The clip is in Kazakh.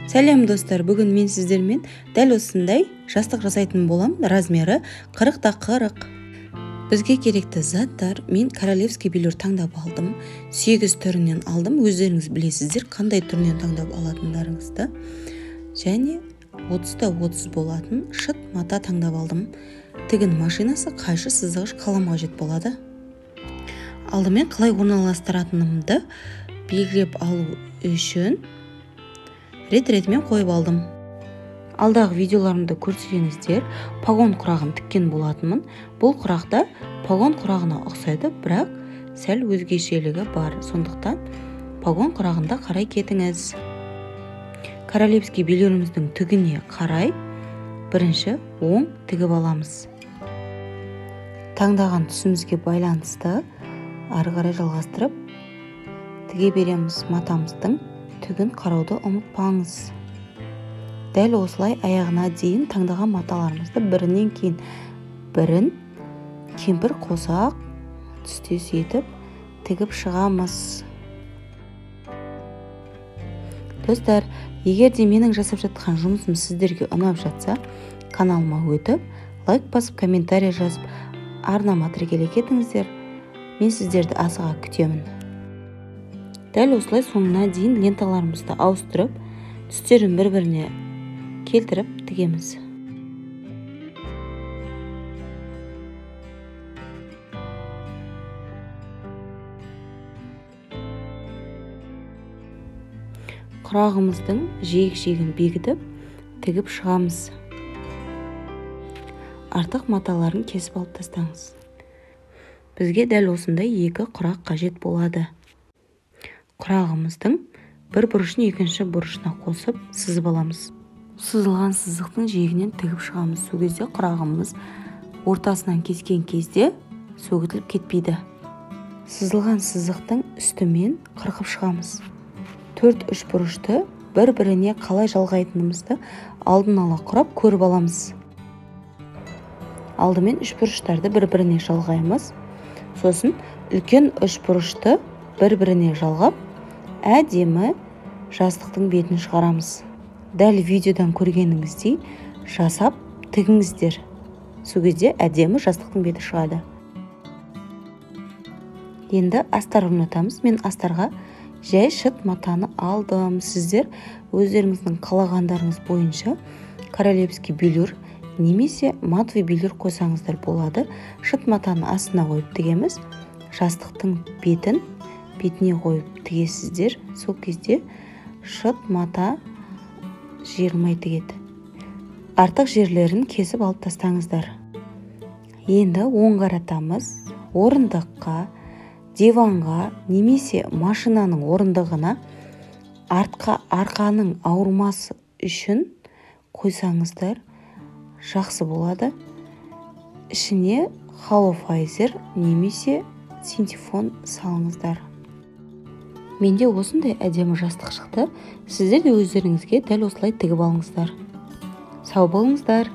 Сәлем достар, бүгін мен сіздермен дәл осындай жастық жасайтын болам. Размері 40-40. Бізге керекті заттар, мен королевский бельюр таңдап алдым. 8 түрінен алдым. Өздеріңіз білесіздер, қандай түрінен таңдап алатындарыңызды. Және 30-30 болатын шыт мата таңдап алдым. Тігін машинасы, қайшы, сызғыш, қалам қажет болады. Алдымен қалай орналастыратынымды белгілеп алу үшін рет-ретімен қойып алдым. Алдағы видеоларымды көрсеңіздер, погон құрағын тіккен болатынмын. Бұл құрақта погон құрағына ұқсайды, бірақ сәл өзгешелігі бар. Сондықтан погон құрағында қарай кетіңіз. Королевский бельюріміздің түгіне қарай бірінші оң тігіп аламыз. Таңдаған түсімізге байланысты ары қарай жалғастырып тіге береміз. Матамыздың түгін қарауды ұмытпаңыз. Дәл осылай аяғына дейін таңдаған маталарымызды бірінен кейін бірін кемпір қосақ түстес етіп тігіп шығамыз. Достар, егер де менің жасап жатқан жұмысым сіздерге ұнап жатса, каналыма өтіп, лайк басып, комментарий жазып, арнама тіркеле кетіңіздер. Мен сіздерді асыға күтемін. Дәл осылай соңына дейін ленталарымызды ауыстырып, түстерін бір-біріне келтіріп тігеміз. Құрағымыздың жиек-жиегін бекітіп, тігіп шығамыз. Артық маталарын кесіп алып тастаңыз. Бізге дәл осындай 2 құрақ қажет болады. Құрағымыздың бір бұрышын екінші бұрышына қосып сызып аламыз. Сызылған сызықтың жиегінен тігіп шығамыз. Сол кезде құрағымыз ортасынан кескен кезде сөгітіліп кетпейді. Сызылған сызықтың үстімен қырқып шығамыз. 4 үш бұрышты бір-біріне қалай жалғайтынымызды алдын ала құрап көріп аламыз. Алдымен үш бұрыштарды бір-біріне жалғаймыз. Сосын үлкен үш бұрышты бір-біріне жалғап, әдемі жастықтың бетін шығарамыз. Дәл видеодан көргеніңіздей жасап тігіңіздер. Сол кезде әдемі жастықтың беті шығады. Енді астар орнатамыз. Мен астарға жай шыт матаны алдым. Сіздер өздеріңіздің қалағандарыңыз бойынша королевский бельюр немесе матовый бельюр қойсаңыздар болады. Шыт матаны астына қойып тігеміз. Жастықтың бетіне қойып тігесіздер. Сол кезде шыт мата жиырмай тігеді. Артық жерлерін кесіп алып тастаңыздар. Енді оң қаратамыз. Орындыққа, диванға немесе машинаның орындығына артқа арқаның ауырмасы үшін қойсаңыздар жақсы болады. Ішіне холофайзер немесе синтефон салыңыздар. Менде осындай әдемі жастық шықты. Сіздер де өздеріңізге дәл осылай тігіп алыңыздар. Сау болыңыздар.